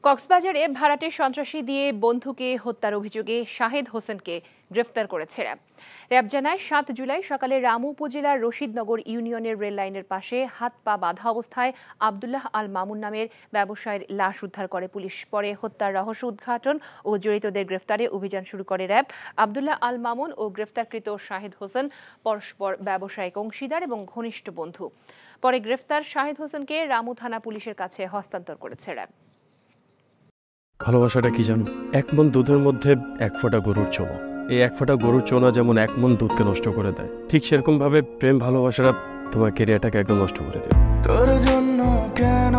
কক্সবাজারে ভাড়াটে সন্ত্রাসী দিয়ে বন্ধুকে হত্যার অভিযোগে শাহেদ হোসেনকে গ্রেফতার করেছে র্যাব। র্যাব জানায় ৭ জুলাই সকালে রামু উপজেলার রশিদনগর ইউনিয়নের রেল লাইনের পাশে হাত পা বাঁধা অবস্থায় আব্দুল্লাহ আল মামুন নামের ব্যবসায়ীর লাশ উদ্ধার করে পুলিশ। পরে হত্যার রহস্য উদ্ঘাটন ও জড়িতদের গ্রেফতারে অভিযান শুরু করে র্যাব। আব্দুল্লাহ আল মামুন ও গ্রেফতারকৃত শাহেদ হোসেন পরস্পর ব্যবসায়িক অংশীদার এবং ঘনিষ্ঠ বন্ধু। পরে গ্রেফতার শাহেদ হোসেনকে রামু থানা পুলিশের কাছে হস্তান্তর করেছে র্যাব। ভালোবাসাটা কি জানো? ১ মণ দুধের মধ্যে ১ ফোঁটা গরুর চোনা। এই ১ ফোঁটা গরুর চোনা যেমন ১ মণ দুধকে নষ্ট করে দেয়, ঠিক সেরকম ভাবে প্রেম ভালোবাসাটা তোমার ক্যারিয়ারটাকে একদম নষ্ট করে দেয়। তোর জন্য কেন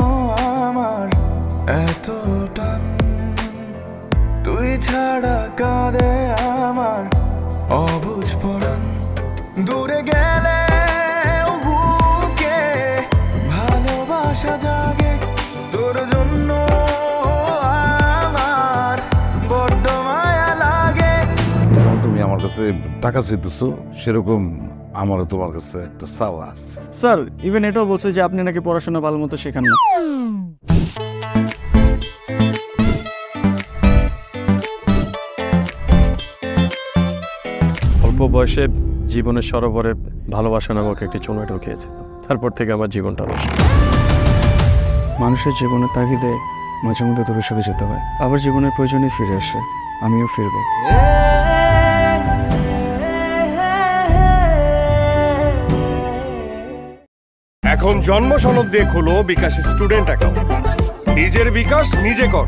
আমার এত টান, তুই ছাড়া কাঁদে আমার অবুঝ পরাণ। দূরে গেলে বুকে ভালোবাসা জাগে, তোর জন্য তুমি আমার কাছে টাকা চাইতেছো, সেরকম আমারও তোমার কাছে একটা চাওয়া আছে। স্যার ইভেন এটাও বলছে যে আপনি নাকি পড়াশোনা ভালো মতো শেখান না। অল্প বয়সে জীবনের সরোবরে ভালোবাসা নামক একটি চোনা ঢুকিয়েছে, তারপর থেকে আমার জীবনটা নষ্ট। মানুষের জীবনের তাগিদে মাঝে মধ্যে দূরে সরে যেতে হয়, আবার জীবনের প্রয়োজনে ফিরে আসে। আমিও ফিরবো। এখন জন্ম সনদ দিয়ে খোলো বিকাশ স্টুডেন্ট অ্যাকাউন্ট। নিজের বিকাশ নিজে কর।